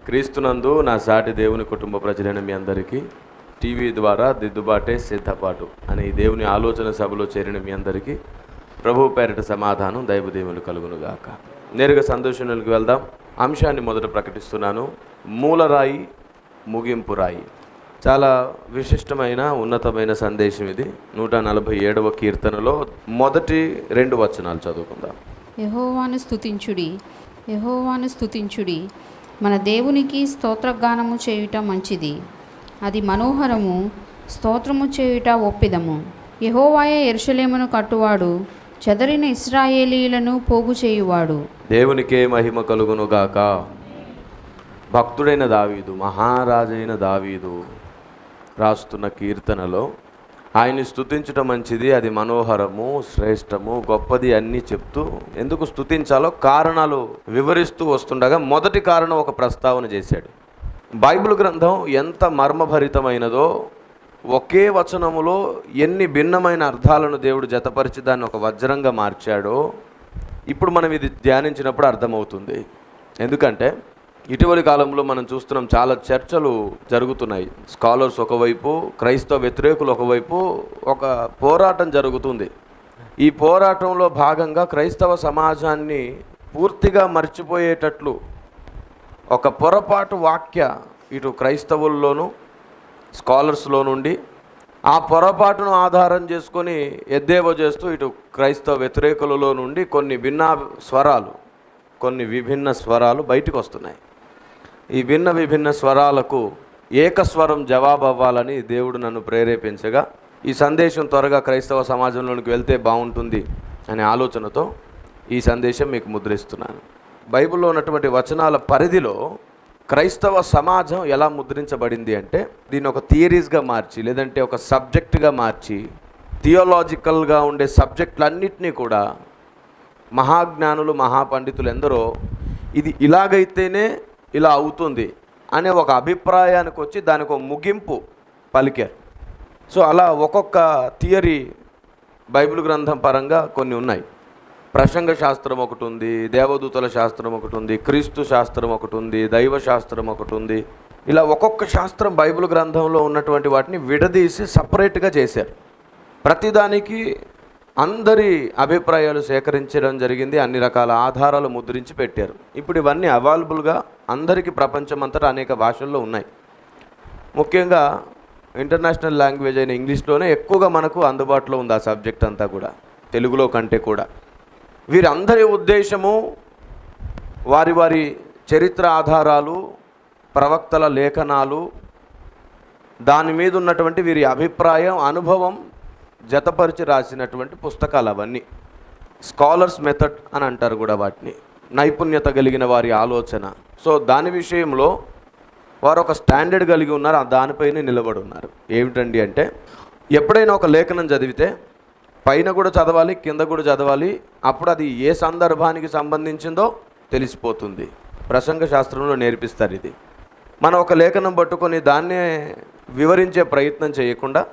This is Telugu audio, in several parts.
క్రీస్తునందు నా సాటి దేవుని కుటుంబ ప్రజలైన మీ అందరికీ టీవీ ద్వారా దిద్దుబాటే సిద్ధపాటు అనే ఈ దేవుని ఆలోచన సభలో చేరిన మీ అందరికీ ప్రభు పేరిట సమాధానం దైవదేవులు కలుగునుగాక. నేరుగా సందేశంలోకి వెళ్దాం. అంశాన్ని మొదట ప్రకటిస్తున్నాను. మూలరాయి ముగింపు రాయి. చాలా విశిష్టమైన ఉన్నతమైన సందేశం ఇది. 147వ కీర్తనలో మొదటి 2 వచనాలు చదువుకుందాం. యెహోవాను స్తుతించుడి, యెహోవాను స్తుతించుడి, మన దేవునికి స్తోత్రగానము చేయుట మంచిది, అది మనోహరము, స్తోత్రము చేయుట ఒప్పిదము. యెహోవాయే యెరూషలేమును కట్టువాడు, చెదరిన ఇశ్రాయేలీయులను పోగు చేయువాడు. దేవునికే మహిమ కలుగునుగాక. భక్తుడైన దావీదు, మహారాజైన దావీదు రాస్తున్న కీర్తనలో ఆయన్ని స్తుతించడం మంచిది, అది మనోహరము, శ్రేష్టము, గొప్పది అన్నీ చెప్తూ ఎందుకు స్తుతించాలో కారణాలు వివరిస్తూ వస్తుండగా మొదటి కారణం ఒక ప్రస్తావన చేశాడు. బైబిల్ గ్రంథం ఎంత మర్మభరితమైనదో, ఒకే వచనములో ఎన్ని భిన్నమైన అర్థాలను దేవుడు జతపరిచి దాన్ని ఒక వజ్రంగా మార్చాడో ఇప్పుడు మనం ఇది ధ్యానించినప్పుడు అర్థమవుతుంది. ఎందుకంటే ఇటీవలి కాలంలో మనం చూస్తున్నాం, చాలా చర్చలు జరుగుతున్నాయి. స్కాలర్స్ ఒకవైపు, క్రైస్తవ వ్యతిరేకులు ఒకవైపు ఒక పోరాటం జరుగుతుంది. ఈ పోరాటంలో భాగంగా క్రైస్తవ సమాజాన్ని పూర్తిగా మర్చిపోయేటట్లు ఒక పొరపాటు వాక్య ఇటు క్రైస్తవుల్లోనూ స్కాలర్స్లో నుండి ఆ పొరపాటును ఆధారం చేసుకొని ఎద్దేవా చేస్తూ ఇటు క్రైస్తవ వ్యతిరేకులలో నుండి కొన్ని విభిన్న స్వరాలు బయటకు వస్తున్నాయి. ఈ విభిన్న స్వరాలకు ఏకస్వరం జవాబు అవ్వాలని దేవుడు నన్ను ప్రేరేపించగా ఈ సందేశం త్వరగా క్రైస్తవ సమాజంలోనికి వెళ్తే బాగుంటుంది అనే ఆలోచనతో ఈ సందేశం మీకు ముద్రిస్తున్నాను. బైబిల్లో ఉన్నటువంటి వచనాల పరిధిలో క్రైస్తవ సమాజం ఎలా ముద్రించబడింది అంటే, దీన్ని ఒక థియరీస్గా మార్చి, లేదంటే ఒక సబ్జెక్టుగా మార్చి, థియోలాజికల్గా ఉండే సబ్జెక్టులన్నింటినీ కూడా మహాజ్ఞానులు, మహాపండితులు ఎందరో ఇది ఇలాగైతేనే ఇలా అవుతుంది అనే ఒక అభిప్రాయానికి వచ్చి దానికి ఒక ముగింపు పలికారు. సో అలా ఒక్కొక్క థియరీ బైబిల్ గ్రంథం పరంగా కొన్ని ఉన్నాయి. ప్రసంగ శాస్త్రం ఒకటి ఉంది, దేవదూతల శాస్త్రం ఒకటి ఉంది, క్రీస్తు శాస్త్రం ఒకటి ఉంది, దైవ శాస్త్రం ఒకటి ఉంది. ఇలా ఒక్కొక్క శాస్త్రం బైబిల్ గ్రంథంలో ఉన్నటువంటి వాటిని విడదీసి సపరేట్గా చేశారు. ప్రతిదానికి అందరి అభిప్రాయాలు సేకరించడం జరిగింది. అన్ని రకాల ఆధారాలు ముద్రించి పెట్టారు. ఇప్పుడు ఇవన్నీ అవైలబుల్గా అందరికీ ప్రపంచమంతటా అనేక భాషల్లో ఉన్నాయి. ముఖ్యంగా ఇంటర్నేషనల్ లాంగ్వేజ్ అయిన ఇంగ్లీష్లోనే ఎక్కువగా మనకు అందుబాటులో ఉంది ఆ సబ్జెక్ట్ అంతా కూడా, తెలుగులో కంటే కూడా. వీరందరి ఉద్దేశము, వారి చరిత్ర ఆధారాలు, ప్రవక్తల లేఖనాలు, దాని మీద ఉన్నటువంటి వీరి అభిప్రాయం, అనుభవం జతపరిచి రాసినటువంటి పుస్తకాలు అవన్నీ. స్కాలర్స్ మెథడ్ అని అంటారు కూడా వాటిని, నైపుణ్యత కలిగిన వారి ఆలోచన. సో దాని విషయంలో వారు ఒక స్టాండర్డ్ కలిగి ఉన్నారు, దానిపైనే నిలబడి ఉన్నారు. ఏమిటండి అంటే, ఎప్పుడైనా ఒక లేఖనం చదివితే పైన కూడా చదవాలి, కింద కూడా చదవాలి. అప్పుడు అది ఏ సందర్భానికి సంబంధించిందో తెలిసిపోతుంది. ప్రసంగ శాస్త్రంలో నేర్పిస్తారు ఇది. మనం ఒక లేఖనం పట్టుకొని దాన్నే వివరించే ప్రయత్నం చేయకుండా,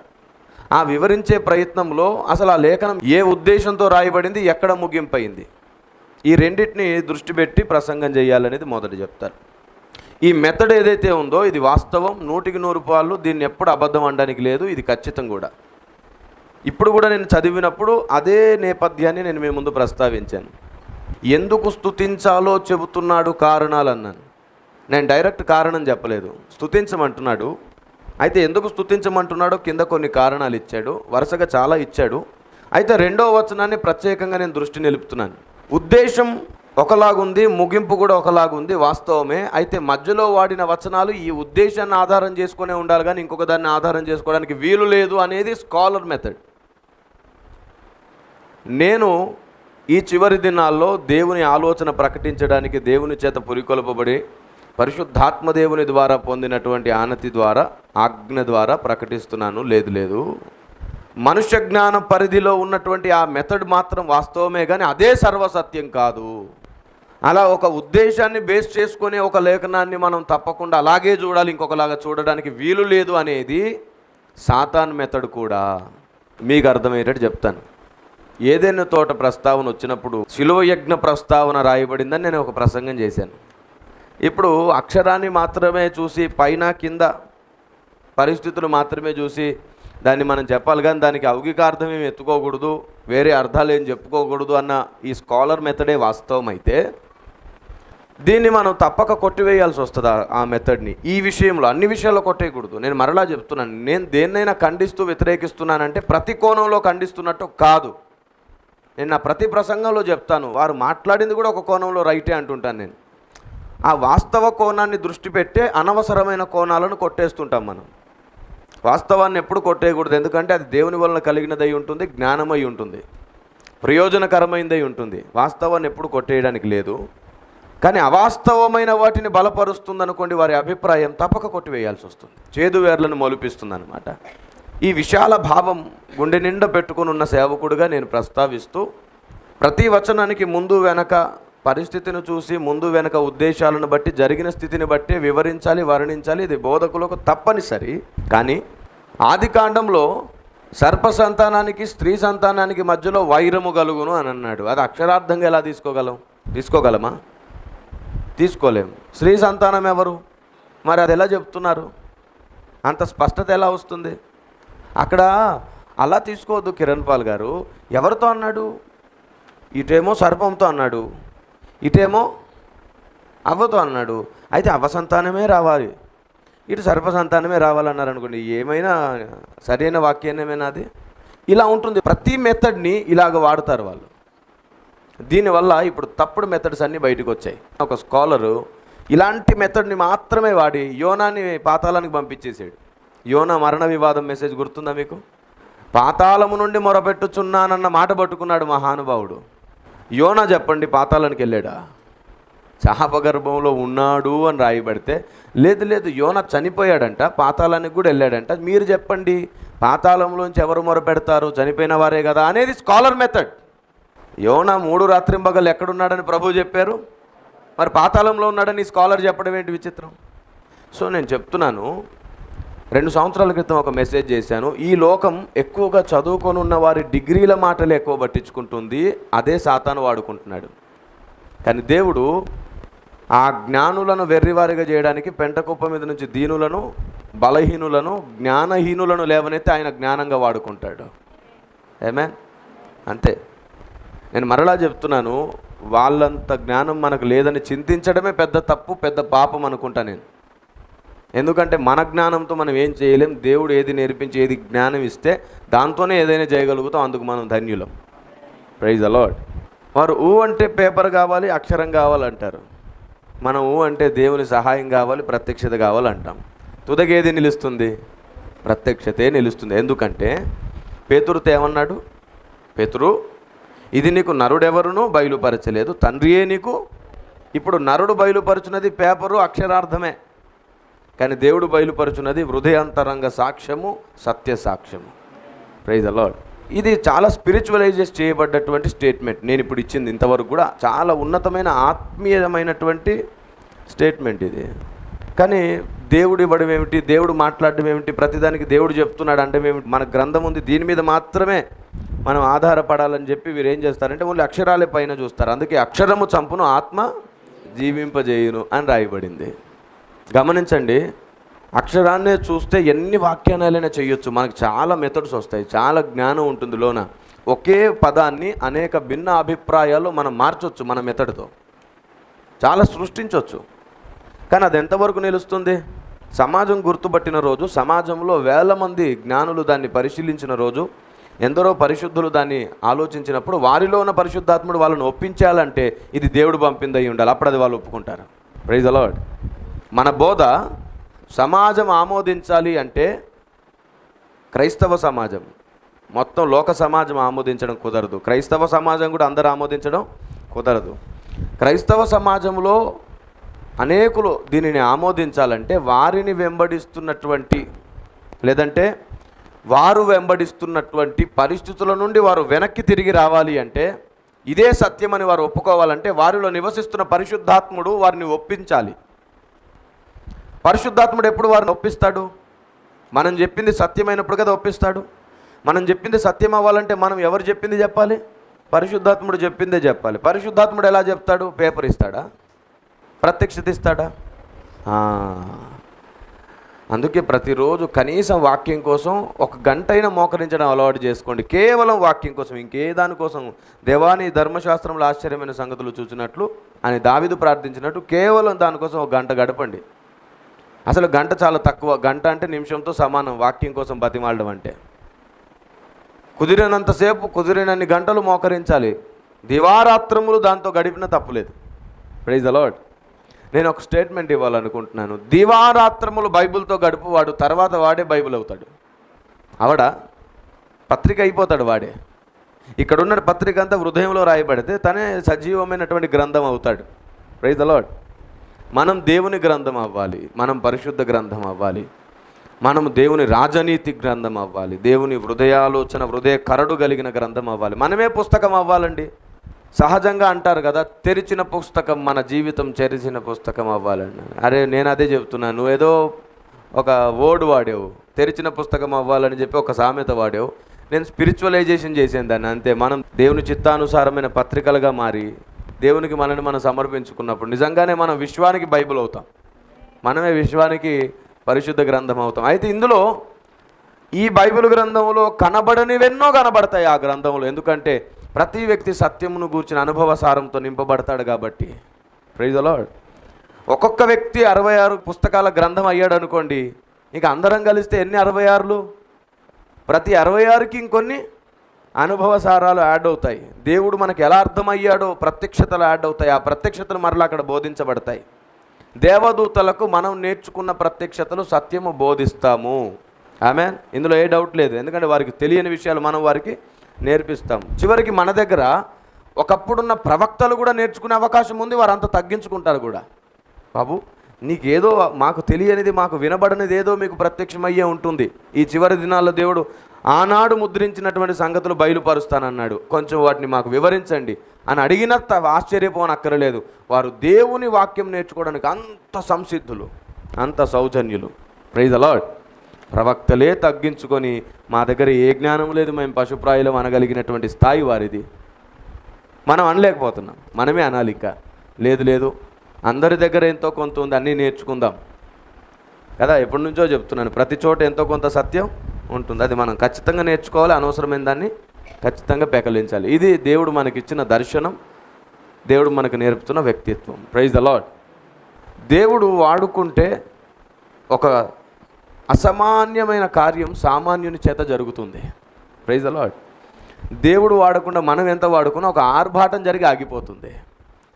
ఆ వివరించే ప్రయత్నంలో అసలు ఆ లేఖనం ఏ ఉద్దేశంతో రాయబడింది, ఎక్కడ ముగింపయింది, ఈ రెండింటిని దృష్టి పెట్టి ప్రసంగం చేయాలనేది మొదట చెప్తారు. ఈ మెథడ్ ఏదైతే ఉందో ఇది వాస్తవం, 100% దీన్ని ఎప్పుడు అబద్ధం అనడానికి లేదు. ఇది ఖచ్చితం కూడా. ఇప్పుడు కూడా నేను చదివినప్పుడు అదే నేపథ్యాన్ని నేను మీ ముందు ప్రస్తావించాను. ఎందుకు స్తుతించాలో చెబుతున్నాడు, కారణాలు అన్నాను. నేను డైరెక్ట్ కారణం చెప్పలేదు, స్తుతించమంటున్నాడు. అయితే ఎందుకు స్తుతించమంటున్నాడో కింద కొన్ని కారణాలు ఇచ్చాడు, వరుసగా చాలా ఇచ్చాడు. అయితే 2వ వచనాన్ని ప్రత్యేకంగా నేను దృష్టి నిలుపుతున్నాను. ఉద్దేశం ఒకలాగుంది, ముగింపు కూడా ఒకలాగుంది, వాస్తవమే. అయితే మధ్యలో వాడిన వచనాలు ఈ ఉద్దేశాన్ని ఆధారం చేసుకునే ఉండాలి, కానీ ఇంకొక దాన్ని ఆధారం చేసుకోవడానికి వీలు లేదు అనేది స్కాలర్ మెథడ్. నేను ఈ చివరి దినాల్లో దేవుని ఆలోచన ప్రకటించడానికి దేవుని చేత పురికొల్పబడి పరిశుద్ధాత్మ దేవుని ద్వారా పొందినటువంటి ఆనతి ద్వారా, ఆజ్ఞ ద్వారా ప్రకటిస్తున్నాను. లేదు, మనుష్య జ్ఞాన పరిధిలో ఉన్నటువంటి ఆ మెథడ్ మాత్రం వాస్తవమే, కానీ అదే సర్వసత్యం కాదు. అలా ఒక ఉద్దేశాన్ని బేస్ చేసుకునే ఒక లేఖనాన్ని మనం తప్పకుండా అలాగే చూడాలి, ఇంకొకలాగా చూడడానికి వీలు లేదు అనేది సాతాన్ మెథడ్ కూడా. మీకు అర్థమయ్యేటట్టు చెప్తాను. ఏదైనా తోట ప్రస్తావన వచ్చినప్పుడు శిలువ యజ్ఞ ప్రస్తావన రాయబడిందని నేను ఒక ప్రసంగం చేశాను. ఇప్పుడు అక్షరాన్ని మాత్రమే చూసి పైన కింద పరిస్థితులు మాత్రమే చూసి దాన్ని మనం చెప్పాలి, కానీ దానికి లౌకికార్థం ఏమి ఎత్తుకోకూడదు, వేరే అర్థాలు ఏం చెప్పుకోకూడదు అన్న ఈ స్కాలర్ మెథడే వాస్తవం అయితే దీన్ని మనం తప్పక కొట్టివేయాల్సి వస్తుంది. ఆ మెథడ్ని ఈ విషయంలో అన్ని విషయాల్లో కొట్టేయకూడదు. నేను మరలా చెప్తున్నాను, నేను దేన్నైనా ఖండిస్తూ వ్యతిరేకిస్తున్నానంటే ప్రతి కోణంలో ఖండిస్తున్నట్టు కాదు. నేను నా ప్రతి ప్రసంగంలో చెప్తాను, వారు మాట్లాడింది కూడా ఒక కోణంలో రైటే అంటుంటాను. నేను ఆ వాస్తవ కోణాన్ని దృష్టి పెట్టే అనవసరమైన కోణాలను కొట్టేస్తుంటాం. మనం వాస్తవాన్ని ఎప్పుడు కొట్టేయకూడదు, ఎందుకంటే అది దేవుని వలన కలిగినదై ఉంటుంది, జ్ఞానమై ఉంటుంది, ప్రయోజనకరమైనదై ఉంటుంది. వాస్తవాన్ని ఎప్పుడు కొట్టేయడానికి లేదు, కానీ అవాస్తవమైన వాటిని బలపరుస్తుంది అనుకోండి, వారి అభిప్రాయం తప్పక కొట్టివేయాల్సి వస్తుంది, చేదు వేర్లను మొలిపిస్తుంది అన్నమాట. ఈ విశాల భావం గుండె నిండా పెట్టుకుని ఉన్న సేవకుడుగా నేను ప్రస్తావిస్తూ ప్రతి వచనానికి ముందు వెనక పరిస్థితిని చూసి ముందు వెనక ఉద్దేశాలను బట్టి జరిగిన స్థితిని బట్టి వివరించాలి, వర్ణించాలి. ఇది బోధకులకు తప్పనిసరి. కానీ ఆదికాండంలో సర్ప సంతానానికి స్త్రీ సంతానానికి మధ్యలో వైరము కలుగును అని అన్నాడు. అది అక్షరార్థంగా ఎలా తీసుకోగలమా? తీసుకోలేము. స్త్రీ సంతానం ఎవరు? మరి అది ఎలా చెప్తున్నారు? అంత స్పష్టత ఎలా వస్తుంది? అక్కడ అలా తీసుకోవద్దు కిరణ్ పాల్ గారు. ఎవరితో అన్నాడు? ఇటేమో సర్పంతో అన్నాడు, ఇటేమో అవ్వతో అన్నాడు. అయితే అవ్వ సంతానమే రావాలి, ఇటు సర్ప సంతానమే రావాలన్నారు అనుకోండి, ఏమైనా సరైన వాక్యాన్యమేనా అది? ఇలా ఉంటుంది. ప్రతి మెథడ్ని ఇలాగ వాడతారు వాళ్ళు. దీనివల్ల ఇప్పుడు తప్పుడు మెథడ్స్ అన్నీ బయటకు వచ్చాయి. ఒక స్కాలరు ఇలాంటి మెథడ్ని మాత్రమే వాడి యోనాని పాతాళానికి పంపించేసాడు. యోనా మరణ వివాదం మెసేజ్ గుర్తుందా మీకు? పాతాళము నుండి మొరపెట్టుచున్నానన్న మాట పట్టుకున్నాడు మహానుభావుడు. యోనా చెప్పండి పాతాళానికి వెళ్ళాడా? చాపగర్భంలో ఉన్నాడు అని రాయబడితే లేదు, యోనా చనిపోయాడంట, పాతాళానికి కూడా వెళ్ళాడంట. మీరు చెప్పండి, పాతాళంలోంచి ఎవరు మొరపెడతారు? చనిపోయిన వారే కదా అనేది స్కాలర్ మెథడ్. యోనా 3 రాత్రింబగళ్ళు ఎక్కడున్నాడని ప్రభు చెప్పారు, మరి పాతాళంలో ఉన్నాడని స్కాలర్ చెప్పడం ఏంటి విచిత్రం? సో నేను చెప్తున్నాను, 2 సంవత్సరాల క్రితం ఒక మెసేజ్ చేశాను. ఈ లోకం ఎక్కువగా చదువుకొని ఉన్న వారి డిగ్రీల మాటలు ఎక్కువ పట్టించుకుంటుంది, అదే సాతాను వాడుకుంటున్నాడు. కానీ దేవుడు ఆ జ్ఞానులను వెర్రివారిగా చేయడానికి పెంటకుప్ప మీద నుంచి దీనులను, బలహీనులను, జ్ఞానహీనులను లేవనైతే ఆయన జ్ఞానంగా వాడుకుంటాడు. ఆమేన్. అంతే. నేను మరలా చెప్తున్నాను, వాళ్ళంత జ్ఞానం మనకు లేదని చింతించడమే పెద్ద తప్పు, పెద్ద పాపం అనుకుంటా నేను. ఎందుకంటే మన జ్ఞానంతో మనం ఏం చేయలేం. దేవుడు ఏది నేర్పించి ఏది జ్ఞానం ఇస్తే దాంతోనే ఏదైనా చేయగలుగుతాం. అందుకు మనం ధన్యులం. Praise the lord. వారు ఊ అంటే పేపర్ కావాలి, అక్షరం కావాలంటారు. మనం ఊ అంటే దేవుని సహాయం కావాలి, ప్రత్యక్షత కావాలంటాం. తుదకి ఏది నిలుస్తుంది? ప్రత్యక్షతే నిలుస్తుంది. ఎందుకంటే పేతురుతో ఏమన్నాడు? పేతురు, ఇది నీకు నరుడెవరునూ బయలుపరచలేదు, తండ్రియే నీకు. ఇప్పుడు నరుడు బయలుపరచున్నది పేపరు, అక్షరార్థమే. కానీ దేవుడు బయలుపరుచున్నది హృదయాంతరంగ సాక్ష్యము, సత్య సాక్ష్యము. Praise the lord. ఇది చాలా స్పిరిచువలైజెస్ చేయబడ్డటువంటి స్టేట్మెంట్ నేను ఇప్పుడు ఇచ్చింది. ఇంతవరకు కూడా చాలా ఉన్నతమైన ఆత్మీయమైనటువంటి స్టేట్మెంట్ ఇది. కానీ దేవుడు ఇవ్వడం ఏమిటి, దేవుడు మాట్లాడడం ఏమిటి, ప్రతిదానికి దేవుడు చెప్తున్నాడు అంటే ఏమిటి? మన గ్రంథం ఉంది, దీని మీద మాత్రమే మనం ఆధారపడాలని చెప్పి వీరు ఏం చేస్తారంటే ఓన్లీ అక్షరాలే పైన చూస్తారు. అందుకే అక్షరము చంపును, ఆత్మ జీవింపజేయును అని రాయబడింది. గమనించండి, అక్షరాన్నే చూస్తే ఎన్ని వాక్యానాలైనా చేయొచ్చు. మనకు చాలా మెథడ్స్ వస్తాయి, చాలా జ్ఞానం ఉంటుంది లోన. ఒకే పదాన్ని అనేక భిన్న అభిప్రాయాలు మనం మార్చవచ్చు, మన మెథడ్తో చాలా సృష్టించవచ్చు. కానీ అది ఎంతవరకు నిలుస్తుంది? సమాజం గుర్తుపట్టిన రోజు, సమాజంలో వేల మంది జ్ఞానులు దాన్ని పరిశీలించిన రోజు, ఎందరో పరిశుద్ధులు దాన్ని ఆలోచించినప్పుడు వారిలో ఉన్న పరిశుద్ధాత్ముడు వాళ్ళని ఒప్పించాలంటే ఇది దేవుడు పంపిందై ఉండాలి. అప్పుడు అది వాళ్ళు ఒప్పుకుంటారు. Praise the lord. మన బోధ సమాజం ఆమోదించాలి అంటే క్రైస్తవ సమాజం, మొత్తం లోక సమాజం ఆమోదించడం కుదరదు. క్రైస్తవ సమాజం కూడా అందరూ ఆమోదించడం కుదరదు. క్రైస్తవ సమాజంలో అనేకులు దీనిని ఆమోదించాలంటే వారిని వెంబడిస్తున్నటువంటి లేదంటే వారు వెంబడిస్తున్నటువంటి పరిస్థితుల నుండి వారు వెనక్కి తిరిగి రావాలి అంటే, ఇదే సత్యమని వారు ఒప్పుకోవాలంటే వారిలో నివసిస్తున్న పరిశుద్ధాత్ముడు వారిని ఒప్పించాలి. పరిశుద్ధాత్ముడు ఎప్పుడు వారిని ఒప్పిస్తాడు? మనం చెప్పింది సత్యమైనప్పుడు కదా ఒప్పిస్తాడు. మనం చెప్పింది సత్యం అవ్వాలంటే మనం ఎవరు చెప్పింది చెప్పాలి? పరిశుద్ధాత్ముడు చెప్పిందే చెప్పాలి. పరిశుద్ధాత్ముడు ఎలా చెప్తాడు? పేపర్ ఇస్తాడా? ప్రత్యక్షత ఇస్తాడా? అందుకే ప్రతిరోజు కనీసం వాక్యం కోసం 1 గంట అయినా మోకరించడం అలవాటు చేసుకోండి. కేవలం వాక్యం కోసం, ఇంకే దానికోసం. దేవాని ధర్మశాస్త్రంలో ఆశ్చర్యమైన సంగతులు చూసినట్లు అని దావీదు ప్రార్థించినట్టు కేవలం దానికోసం 1 గంట గడపండి. అసలు గంట చాలా తక్కువ. గంట అంటే నిమిషంతో సమానం వాక్యం కోసం బతిమాలడం అంటే. కుదిరినంతసేపు కుదిరినన్ని గంటలు మోకరించాలి. దివారాత్రములు దాంతో గడిపిన తప్పులేదు. Praise the lord. నేను ఒక స్టేట్మెంట్ ఇవ్వాలనుకుంటున్నాను. దివారాత్రములు బైబిల్తో గడుపువాడు తర్వాత వాడే బైబిల్ అవుతాడు. అవడా పత్రిక అయిపోతాడు వాడే. ఇక్కడున్న పత్రిక అంతా హృదయంలో రాయబడితే తనే సజీవమైనటువంటి గ్రంథం అవుతాడు. Praise the lord. మనం దేవుని గ్రంథం అవ్వాలి, మనం పరిశుద్ధ గ్రంథం అవ్వాలి, మనం దేవుని రాజనీతి గ్రంథం అవ్వాలి, దేవుని హృదయాలోచన హృదయ కరడు కలిగిన గ్రంథం అవ్వాలి. మనమే పుస్తకం అవ్వాలండి. సహజంగా అంటారు కదా, తెరిచిన పుస్తకం, మన జీవితం తెరిచిన పుస్తకం అవ్వాలండి. అరే నేను అదే చెప్తున్నాను. నువ్వేదో ఒక వర్డ్ వాడావు, తెరిచిన పుస్తకం అవ్వాలని చెప్పి ఒక సామెత వాడావు. నేను స్పిరిచువలైజేషన్ చేసాను దాన్ని, అంతే. మనం దేవుని చిత్తానుసారమైన పత్రికలుగా మారి దేవునికి మనల్ని మనం సమర్పించుకున్నప్పుడు నిజంగానే మనం విశ్వానికి బైబిల్ అవుతాం. మనమే విశ్వానికి పరిశుద్ధ గ్రంథం అవుతాం. అయితే ఇందులో ఈ బైబిల్ గ్రంథంలో కనబడనివెన్నో కనబడతాయి ఆ గ్రంథంలో. ఎందుకంటే ప్రతి వ్యక్తి సత్యమును గూర్చిన అనుభవ సారంతో నింపబడతాడు కాబట్టి. Praise the lord. ఒక్కొక్క వ్యక్తి 66 పుస్తకాల గ్రంథం అయ్యాడు అనుకోండి, ఇక అందరం కలిస్తే ఎన్ని 66లు? ప్రతి 66కి ఇంకొన్ని అనుభవ సారాలు యాడ్ అవుతాయి. దేవుడు మనకు ఎలా అర్థమయ్యాడో ప్రత్యక్షతలు యాడ్ అవుతాయి. ఆ ప్రత్యక్షతలు మరలా అక్కడ బోధించబడతాయి. దేవదూతలకు మనం నేర్చుకున్న ప్రత్యక్షతలు సత్యము బోధిస్తాము. ఆమేన్. ఇందులో ఏ డౌట్ లేదు. ఎందుకంటే వారికి తెలియని విషయాలు మనం వారికి నేర్పిస్తాం. చివరికి మన దగ్గర ఒకప్పుడున్న ప్రవక్తలు కూడా నేర్చుకునే అవకాశం ఉంది. వారు అంత తగ్గించుకుంటారు కూడా. బాబు నీకేదో మాకు తెలియనిది, మాకు వినబడనిది ఏదో మీకు ప్రత్యక్షమయ్యే ఉంటుంది. ఈ చివరి దినాల్లో దేవుడు ఆనాడు ముద్రించినటువంటి సంగతులు బయలుపరుస్తానన్నాడు, కొంచెం వాటిని మాకు వివరించండి అని అడిగిన ఆశ్చర్యపోనక్కరలేదు. వారు దేవుని వాక్యం నేర్చుకోవడానికి అంత సంసిద్ధులు, అంత సౌజన్యులు. Praise the Lord. ప్రవక్తలే తగ్గించుకొని మా దగ్గర ఏ జ్ఞానం లేదు, మేము పశుప్రాయులం అనగలిగినటువంటి స్థాయి వారిది. మనం అనలేకపోతున్నాం. మనమే అనాలి. ఇంకా లేదు అందరి దగ్గర ఎంతో కొంత ఉంది, అన్నీ నేర్చుకుందాం కదా. ఎప్పటి నుంచో చెప్తున్నాను, ప్రతి చోట ఎంతో కొంత సత్యం ఉంటుంది. అది మనం ఖచ్చితంగా నేర్చుకోవాలి. అనవసరమైన దాన్ని ఖచ్చితంగా పెకలించాలి. ఇది దేవుడు మనకిచ్చిన దర్శనం, దేవుడు మనకు నేర్పుతున్న వ్యక్తిత్వం. Praise the lord. దేవుడు వాడుకుంటే ఒక అసామాన్యమైన కార్యం సామాన్యుని చేత జరుగుతుంది. Praise the lord. దేవుడు వాడకుండా మనం ఎంత వాడుకున్నా ఒక ఆర్భాటం జరిగి ఆగిపోతుంది.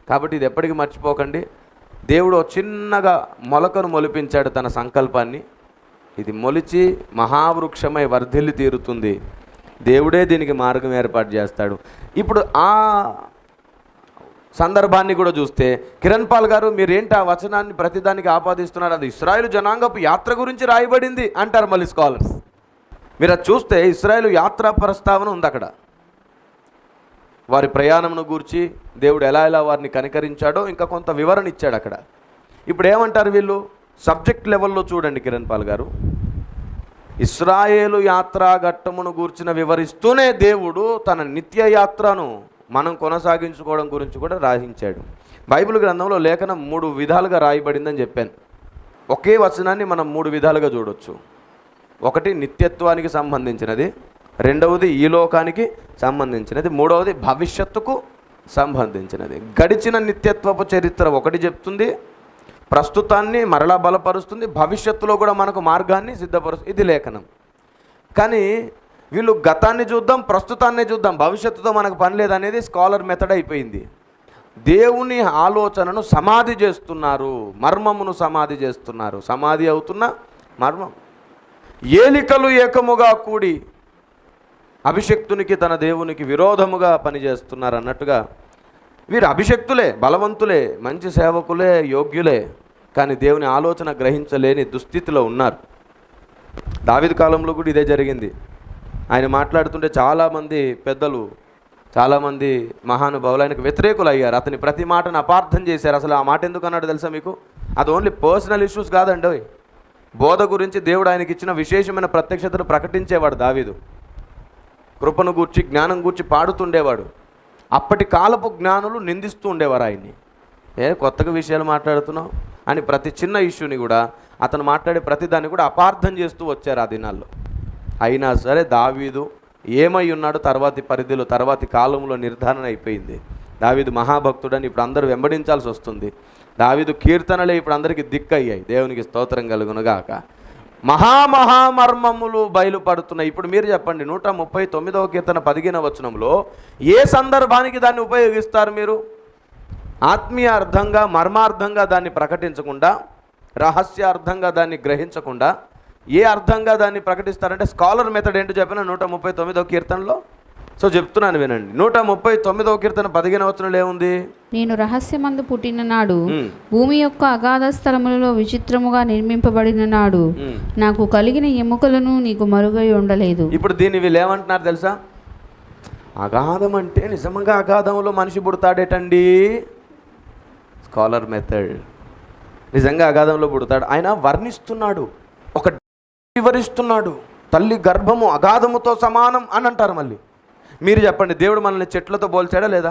కాబట్టి ఇది ఎప్పటికీ మర్చిపోకండి. దేవుడు చిన్నగా మొలకను మొలిపించాడు తన సంకల్పాన్ని. ఇది మొలిచి మహావృక్షమై వర్ధిల్లి తీరుతుంది. దేవుడే దీనికి మార్గం ఏర్పాటు చేస్తాడు. ఇప్పుడు ఆ సందర్భాన్ని కూడా చూస్తే కిరణ్ పాల్ గారు మీరేంటి ఆ వచనాన్ని ప్రతిదానికి ఆపాదిస్తున్నారు? అది ఇశ్రాయేలు జనాంగపు యాత్ర గురించి రాయబడింది అంటారు మళ్ళీ స్కాలర్స్. మీరు అది చూస్తే ఇశ్రాయేలు యాత్రా ప్రస్తావన ఉంది అక్కడ. వారి ప్రయాణమును గూర్చి దేవుడు ఎలా వారిని కనికరించాడో ఇంకా కొంత వివరణ ఇచ్చాడు అక్కడ. ఇప్పుడు ఏమంటారు వీళ్ళు? సబ్జెక్ట్ లెవెల్లో చూడండి కిరణ్ పాల్ గారు. ఇశ్రాయేలు యాత్రా ఘట్టమును గూర్చిన వివరిస్తూనే దేవుడు తన నిత్య యాత్రను మనం కొనసాగించుకోవడం గురించి కూడా రాయించాడు. బైబిల్ గ్రంథంలో లేఖనం 3 విధాలుగా రాయబడిందని చెప్పాను. ఒకే వచనాన్ని మనం 3 విధాలుగా చూడొచ్చు. ఒకటి నిత్యత్వానికి సంబంధించినది, రెండవది ఈ లోకానికి సంబంధించినది, మూడవది భవిష్యత్తుకు సంబంధించినది. గడిచిన నిత్యత్వపు చరిత్ర ఒకటి చెప్తుంది, ప్రస్తుతాన్ని మరలా బలపరుస్తుంది, భవిష్యత్తులో కూడా మనకు మార్గాన్ని సిద్ధపరుస్తుంది. ఇది లేఖనం. కానీ వీళ్ళు గతాన్ని చూద్దాం, ప్రస్తుతాన్నే చూద్దాం, భవిష్యత్తుతో మనకు పని లేదనేది స్కాలర్ మెథడ్ అయిపోయింది. దేవుని ఆలోచనను సమాధి చేస్తున్నారు, మర్మమును సమాధి చేస్తున్నారు. సమాధి అవుతున్న మర్మం. ఏలికలు ఏకముగా కూడి అభిషక్తునికి తన దేవునికి విరోధముగా పనిచేస్తున్నారు అన్నట్టుగా వీరు అభిషక్తులే, బలవంతులే, మంచి సేవకులే, యోగ్యులే, కానీ దేవుని ఆలోచన గ్రహించలేని దుస్థితిలో ఉన్నారు. దావీదు కాలంలో కూడా ఇదే జరిగింది. ఆయన మాట్లాడుతుంటే చాలామంది పెద్దలు, చాలామంది మహానుభావులు ఆయనకు వ్యతిరేకులు అయ్యారు. అతని ప్రతి మాటను అపార్థం చేశారు. అసలు ఆ మాట ఎందుకు అన్నాడు తెలుసా మీకు? అది ఓన్లీ పర్సనల్ ఇష్యూస్ కాదండి. బోధ గురించి దేవుడు ఆయనకి ఇచ్చిన విశేషమైన ప్రత్యక్షతను ప్రకటించేవాడు దావీదు. కృపను గూర్చి, జ్ఞానం గూర్చి పాడుతుండేవాడు. అప్పటి కాలపు జ్ఞానులు నిందిస్తూ ఉండేవారు ఆయన్ని. కొత్తగా విషయాలు మాట్లాడుతున్నావు అని ప్రతి చిన్న ఇష్యూని కూడా, అతను మాట్లాడే ప్రతి దాన్ని కూడా అపార్థం చేస్తూ వచ్చారు ఆ దినాల్లో. అయినా సరే దావీదు ఏమై ఉన్నాడు తర్వాతి పరిధిలో, తర్వాతి కాలంలో నిర్ధారణ అయిపోయింది. దావీదు మహాభక్తుడని ఇప్పుడు అందరూ వెంబడించాల్సి వస్తుంది. దావీదు కీర్తనలే ఇప్పుడు అందరికీ దిక్కయ్యాయి. దేవునికి స్తోత్రం కలుగునుగాక. మహామర్మములు బయలుపడుతున్నాయి. ఇప్పుడు మీరు చెప్పండి, 139వ కీర్తన 15వ వచనంలో ఏ సందర్భానికి దాన్ని ఉపయోగిస్తారు మీరు? ఆత్మీయ అర్థంగా, మర్మార్థంగా దాన్ని ప్రకటించకుండా, రహస్యార్థంగా దాన్ని గ్రహించకుండా ఏ అర్థంగా దాన్ని ప్రకటిస్తారంటే స్కాలర్ మెథడ్ ఏంటో చెప్పిన 139వ కీర్తనలో. సో చెప్తున్నాను వినండి. 139వ కీర్తన 15వ వచనంలో ఏముంది? నేను రహస్యమందు పుట్టిన నాడు, భూమి యొక్క అగాధ స్థలములలో విచిత్రముగా నిర్మింపబడిన నాడు, నాకు కలిగిన ఎముకలను నీకు మరుగై ఉండలేదు. ఇప్పుడు దీన్ని వీళ్ళు ఏమంటున్నారు తెలుసా? అగాధం అంటే నిజంగా అగాధంలో మనిషి పుడతాడేటండి. Scholar method. నిజంగా అగాధంలో పుడతాడు. ఆయన వర్ణిస్తున్నాడు, ఒక వివరిస్తున్నాడు. తల్లి గర్భము అగాధముతో సమానం అని అంటారు. మళ్ళీ మీరు చెప్పండి, దేవుడు మనల్ని చెట్లతో పోల్చాడా లేదా?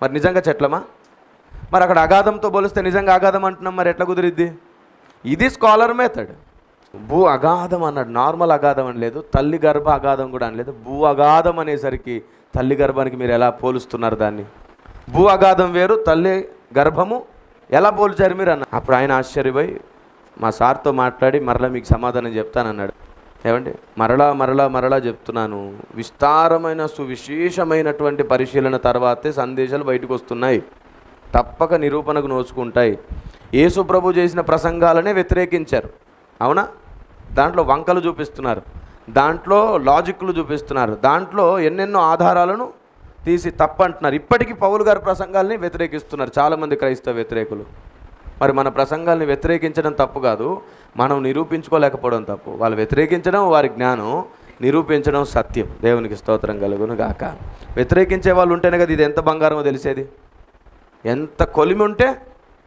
మరి నిజంగా చెట్లమా? మరి అక్కడ అగాధంతో పోలిస్తే నిజంగా అగాధం అంటున్నాం, మరి ఎట్లా కుదిరిద్ది? ఇది స్కాలర్ మెథడ్. భూ అగాధం అన్నాడు, నార్మల్ అగాధం అని లేదు, తల్లి గర్భ అగాధం కూడా అనలేదు. భూ అగాధం అనేసరికి తల్లి గర్భానికి మీరు ఎలా పోలుస్తున్నారు దాన్ని? భూ అగాధం వేరు, తల్లి గర్భము ఎలా పోల్చారు మీరు అన్న. అప్పుడు ఆయన ఆశ్చర్యపోయి మా సార్తో మాట్లాడి మరలా మీకు సమాధానం చెప్తానన్నాడు. ఏమండి, మరలా చెప్తున్నాను, విస్తారమైన సువిశేషమైనటువంటి పరిశీలన తర్వాతే సందేశాలు బయటకు వస్తున్నాయి. తప్పక నిరూపణకు నోచుకుంటాయి. యేసు ప్రభు చేసిన ప్రసంగాలనే వ్యతిరేకించారు, అవునా? దాంట్లో వంకలు చూపిస్తున్నారు, దాంట్లో లాజిక్లు చూపిస్తున్నారు, దాంట్లో ఎన్నెన్నో ఆధారాలను తీసి తప్పంటున్నారు. ఇప్పటికీ పౌలు గారి ప్రసంగాల్ని వ్యతిరేకిస్తున్నారు చాలామంది క్రైస్తవ వ్యతిరేకులు. మరి మన ప్రసంగాల్ని వ్యతిరేకించడం తప్పు కాదు, మనం నిరూపించుకోలేకపోవడం తప్పు. వాళ్ళు వ్యతిరేకించడం వారి జ్ఞానం, నిరూపించడం సత్యం. దేవునికి స్తోత్రం కలుగును గాక. వ్యతిరేకించే వాళ్ళు ఉంటేనే కదా ఇది ఎంత బంగారమో తెలిసేది. ఎంత కొలిమి ఉంటే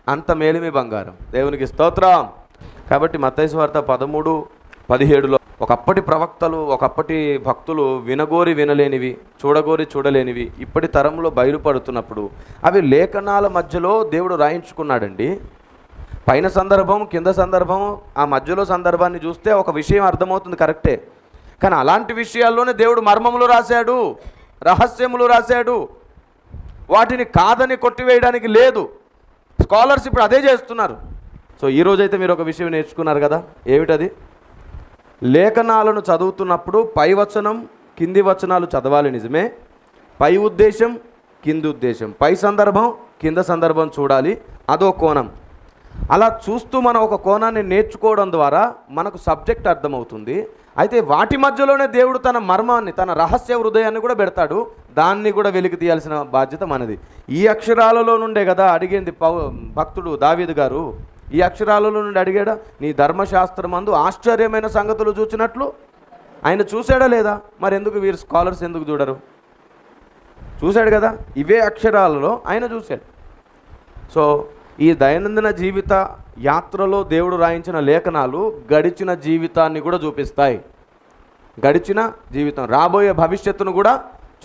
అంత మేలిమి బంగారం. దేవునికి స్తోత్రం. కాబట్టి మత్తయి సువార్త 13:17లో ఒకప్పటి ప్రవక్తలు, ఒకప్పటి భక్తులు వినగోరి వినలేనివి, చూడగోరి చూడలేనివి ఇప్పటి తరంలో బయలుపడుతున్నప్పుడు అవి లేఖనాల మధ్యలో దేవుడు రాయించుకున్నాడండి. పైన సందర్భం, కింద సందర్భం, ఆ మధ్యలో సందర్భాన్ని చూస్తే ఒక విషయం అర్థమవుతుంది, కరెక్టే. కానీ అలాంటి విషయాల్లోనే దేవుడు మర్మములు రాశాడు, రహస్యములు రాశాడు. వాటిని కాదని కొట్టివేయడానికి లేదు. స్కాలర్స్ ఇప్పుడు అదే చేస్తున్నారు. సో ఈరోజైతే మీరు ఒక విషయం నేర్చుకున్నారు కదా, ఏమిటది? లేఖనాలను చదువుతున్నప్పుడు పై వచనం, కింది వచనాలు చదవాలి నిజమే. పై ఉద్దేశం, కింది ఉద్దేశం, పై సందర్భం, కింద సందర్భం చూడాలి. అదో కోణం. అలా చూస్తూ మనం ఒక కోణాన్ని నేర్చుకోవడం ద్వారా మనకు సబ్జెక్ట్ అర్థమవుతుంది. అయితే వాటి మధ్యలోనే దేవుడు తన మర్మాన్ని, తన రహస్య హృదయాన్ని కూడా పెడతాడు. దాన్ని కూడా వెలికి తీయాల్సిన బాధ్యత మనది. ఈ అక్షరాలలో నుండే కదా అడిగింది భక్తుడు దావీదు గారు. ఈ అక్షరాలలో నుండి అడిగాడా? నీ ధర్మశాస్త్రమందు ఆశ్చర్యమైన సంగతులు చూచినట్లు. ఆయన చూశాడా లేదా? మరి ఎందుకు వీరు స్కాలర్స్ ఎందుకు చూడరు? చూశాడు కదా, ఇవే అక్షరాలలో ఆయన చూశాడు. సో ఈ దైనందిన జీవిత యాత్రలో దేవుడు రాయించిన లేఖనాలు గడిచిన జీవితాన్ని కూడా చూపిస్తాయి. గడిచిన జీవితం, రాబోయే భవిష్యత్తును కూడా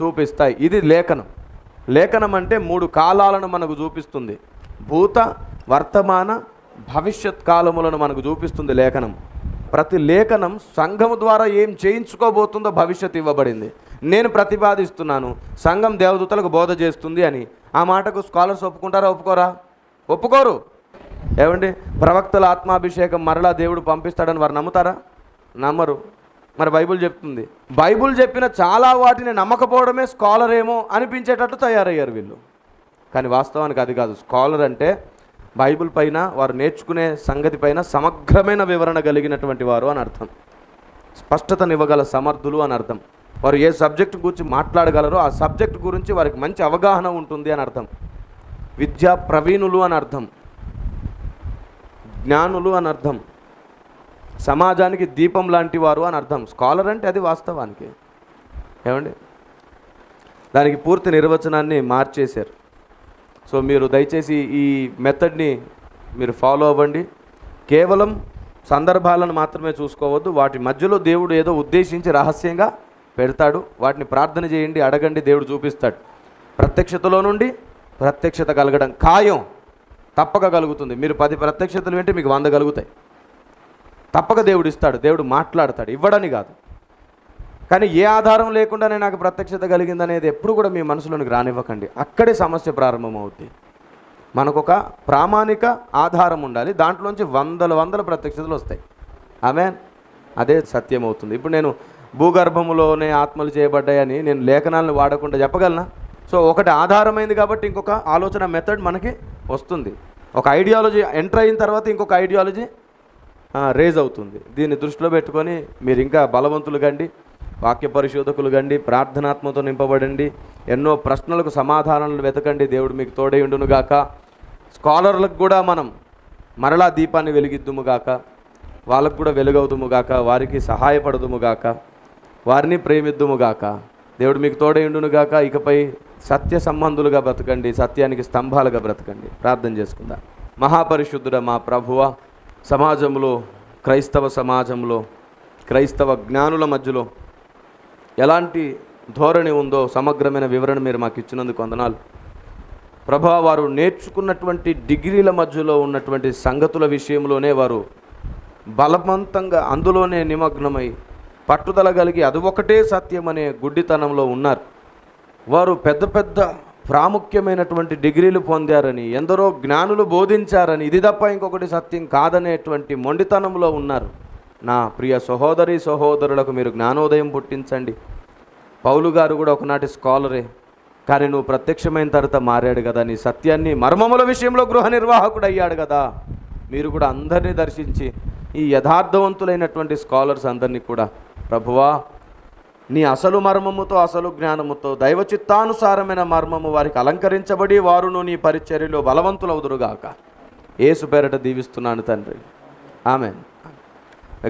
చూపిస్తాయి. ఇది లేఖనం. లేఖనం అంటే 3 కాలాలను మనకు చూపిస్తుంది. భూత, వర్తమాన, భవిష్యత్ కాలములను మనకు చూపిస్తుంది లేఖనం. ప్రతి లేఖనం సంఘము ద్వారా ఏం చేయించుకోబోతుందో భవిష్యత్తు ఇవ్వబడింది. నేను ప్రతిపాదిస్తున్నాను సంఘం దేవదూతలకు బోధ చేస్తుంది అని. ఆ మాటకు స్కాలర్స్ ఒప్పుకుంటారా? ఒప్పుకోరా? ఒప్పుకోరు. ఏమండి, ప్రవక్తల ఆత్మాభిషేకం మరలా దేవుడు పంపిస్తాడని వారు నమ్ముతారా? నమ్మరు. మరి బైబిల్ చెప్తుంది. బైబిల్ చెప్పిన చాలా వాటిని నమ్మకపోవడమే స్కాలర్ ఏమో అనిపించేటట్టు తయారయ్యారు వీళ్ళు. కానీ వాస్తవానికి అది కాదు. స్కాలర్ అంటే బైబిల్ పైన వారు నేర్చుకునే సంగతి పైన సమగ్రమైన వివరణ కలిగినటువంటి వారు అని అర్థం. స్పష్టతనివ్వగల సమర్థులు అని అర్థం. వారు ఏ సబ్జెక్టు గురించి మాట్లాడగలరో ఆ సబ్జెక్ట్ గురించి వారికి మంచి అవగాహన ఉంటుంది అని అర్థం. విద్యా ప్రవీణులు అని అర్థం, జ్ఞానులు అని అర్థం, సమాజానికి దీపం లాంటి వారు అని అర్థం. స్కాలర్ అంటే అది వాస్తవానికి. ఏమండి, దానికి పూర్తి నిర్వచనాన్ని మార్చేశారు. సో మీరు దయచేసి ఈ మెథడ్ని మీరు ఫాలో అవ్వండి. కేవలం సందర్భాలను మాత్రమే చూసుకోవద్దు. వాటి మధ్యలో దేవుడు ఏదో ఉద్దేశించి రహస్యంగా పెడతాడు. వాటిని ప్రార్థన చేయండి, అడగండి, దేవుడు చూపిస్తాడు. ప్రత్యక్షతలో నుండి ప్రత్యక్షత కలగడం ఖాయం, తప్పక కలుగుతుంది. మీరు 10 ప్రత్యక్షతలు వింటే మీకు 100 కలుగుతాయి. తప్పక దేవుడు ఇస్తాడు, దేవుడు మాట్లాడతాడు, ఇవ్వడని కాదు. కానీ ఏ ఆధారం లేకుండానే నాకు ప్రత్యక్షత కలిగిందనేది ఎప్పుడు కూడా మీ మనసులోనికి రానివ్వకండి. అక్కడే సమస్య ప్రారంభమవుద్ది. మనకొక ప్రామాణిక ఆధారం ఉండాలి. దాంట్లోంచి వందల ప్రత్యక్షతలు వస్తాయి. ఆమేన్. అదే సత్యం అవుతుంది. ఇప్పుడు నేను భూగర్భములోనే ఆత్మలు చేయబడ్డాయని నేను లేఖనాలను వాడకుండా చెప్పగలనా? సో ఒకటి ఆధారమైంది కాబట్టి ఇంకొక ఆలోచన మెథడ్ మనకి వస్తుంది. ఒక ఐడియాలజీ ఎంటర్ అయిన తర్వాత ఇంకొక ఐడియాలజీ రేజ్ అవుతుంది. దీన్ని దృష్టిలో పెట్టుకొని మీరు ఇంకా బలవంతులు కండి, వాక్య పరిశోధకులు కండి, ప్రార్థనాత్మతో నింపబడండి, ఎన్నో ప్రశ్నలకు సమాధానాలను వెతకండి. దేవుడు మీకు తోడై ఉండునుగాక. స్కాలర్లకు కూడా మనం మరలా దీపాన్ని వెలిగిద్దుముగాక, వాళ్ళకు కూడా వెలుగవుదుముగాక, వారికి సహాయపడదుముగాక, వారిని ప్రేమిద్దుముగాక. దేవుడు మీకు తోడై ఉండునుగాక. ఇకపై సత్య సంబంధులుగా బ్రతకండి, సత్యానికి స్తంభాలుగా బ్రతకండి. ప్రార్థన చేసుకుందాం. మహాపరిశుద్ధుడ మా ప్రభువ, సమాజంలో, క్రైస్తవ సమాజంలో, క్రైస్తవ జ్ఞానుల మధ్యలో ఎలాంటి ధోరణి ఉందో సమగ్రమైన వివరణ మీరు మాకు ఇచ్చినందుకు వందనాలు ప్రభా. వారు నేర్చుకున్నటువంటి డిగ్రీల మధ్యలో ఉన్నటువంటి సంగతుల విషయంలోనే వారు బలవంతంగా అందులోనే నిమగ్నమై పట్టుదల కలిగి అది ఒకటే సత్యం అనే గుడ్డితనంలో ఉన్నారు. వారు పెద్ద ప్రాముఖ్యమైనటువంటి డిగ్రీలు పొందారని, ఎందరో జ్ఞానులు బోధించారని, ఇది తప్ప ఇంకొకటి సత్యం కాదనేటువంటి మొండితనంలో ఉన్నారు. నా ప్రియ సహోదరి సహోదరులకు మీరు జ్ఞానోదయం పుట్టించండి. పౌలు గారు కూడా ఒకనాటి స్కాలరే, కానీ నువ్వు ప్రత్యక్షమైన తర్వాత మారాడు కదా, నీ సత్యాన్ని మర్మముల విషయంలో గృహ నిర్వాహకుడు అయ్యాడు కదా. మీరు కూడా అందరినీ దర్శించి ఈ యథార్థవంతులైనటువంటి స్కాలర్స్ అందరినీ కూడా ప్రభువా నీ అసలు మర్మముతో, అసలు జ్ఞానముతో, దైవ చిత్తానుసారమైన మర్మము వారికి అలంకరించబడి వారును నీ పరిచర్యలో బలవంతులవుదురుగాక. యేసు పేరట దీవిస్తున్నాను తండ్రి. ఆమెన్.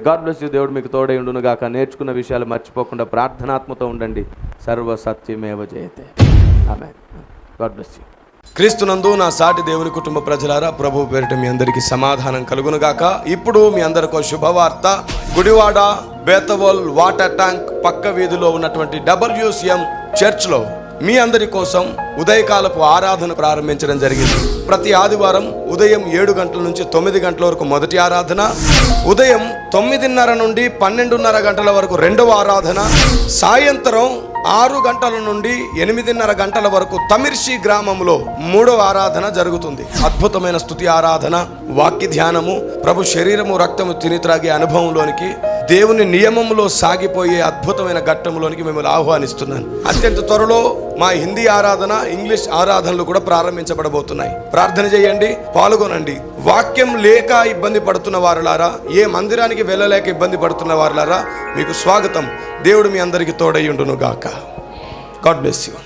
God bless you. దేవుడు మీకు తోడై ఉండునుగాక. నేర్చుకున్న విషయాలు మర్చిపోకుండా ప్రార్థనాత్మతో ఉండండి. సర్వ సత్యమేవ జయతే. ఆమెన్. God bless you. క్రీస్తునందు నా సాటి దేవుని కుటుంబ ప్రజలారా, ప్రభు పేరిట మీ అందరికీ సమాధానం కలుగునుగాక. ఇప్పుడు మీ అందరికీ శుభవార్త. గుడివాడ బేతవోల్ వాటర్ ట్యాంక్ పక్క వీధిలో ఉన్నటువంటి WCM చర్చ్లో మీ అందరి కోసం ఉదయకాలపు ఆరాధన ప్రారంభించడం జరిగింది. ప్రతి ఆదివారం ఉదయం 7 గంటల నుంచి 9 గంటల వరకు మొదటి ఆరాధన, ఉదయం 9:30 నుండి 12:30 గంటల వరకు రెండవ ఆరాధన, సాయంత్రం 6 గంటల నుండి 8:30 గంటల వరకు తమిర్షి గ్రామంలో మూడవ ఆరాధన జరుగుతుంది. అద్భుతమైన స్తుతి ఆరాధన, వాక్య ధ్యానము, ప్రభు శరీరము రక్తము తిని త్రాగే అనుభవంలోనికి, దేవుని నియమంలో సాగిపోయే అద్భుతమైన ఘట్టంలోనికి మిమ్మల్ని ఆహ్వానిస్తున్నాను. అత్యంత త్వరలో మా హిందీ ఆరాధన, ఇంగ్లీష్ ఆరాధనలు కూడా ప్రారంభించబడబోతున్నాయి. ప్రార్థన చేయండి, పాల్గొనండి. వాక్యం లేక ఇబ్బంది పడుతున్న వారులారా, ఏ మందిరానికి వెళ్ళలేక ఇబ్బంది పడుతున్న వారులారా, మీకు స్వాగతం. దేవుడు మీ అందరికీ తోడయ్యుండును గాక. God bless you.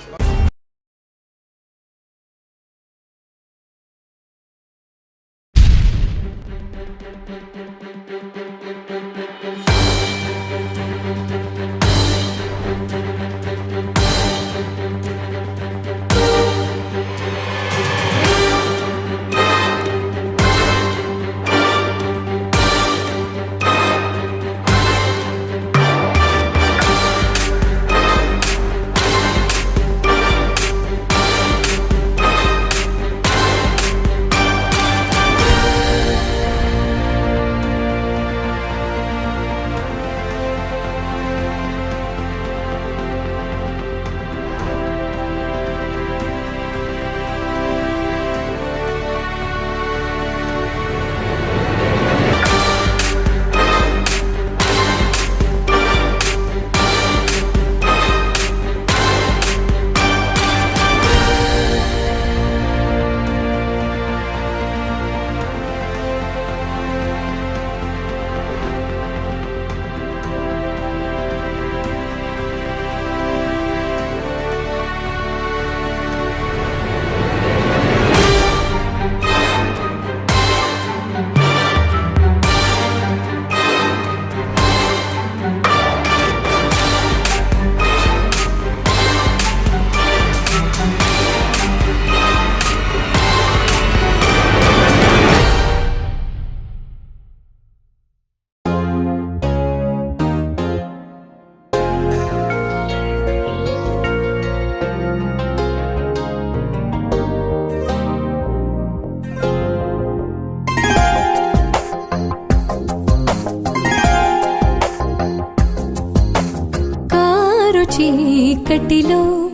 చీకటిలో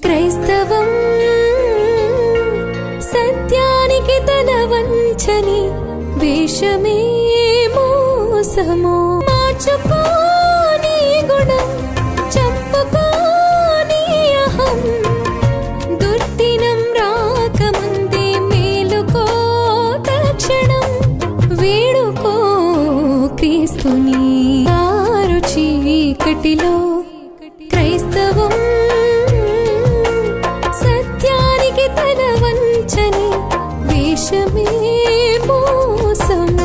క్రైస్తవం సత్యానికి తల వంచని వేషమే మోసము. మార్చుకోని గుణం, చంపుకోని అహం, దుర్దినం రాకముందే మేలుకో తక్షణం. వేడుకో క్రీస్తుని. ఆరు చీకటిలో క్రైస్తవం సత్యానికి తల వంచని వేషమే మోసం.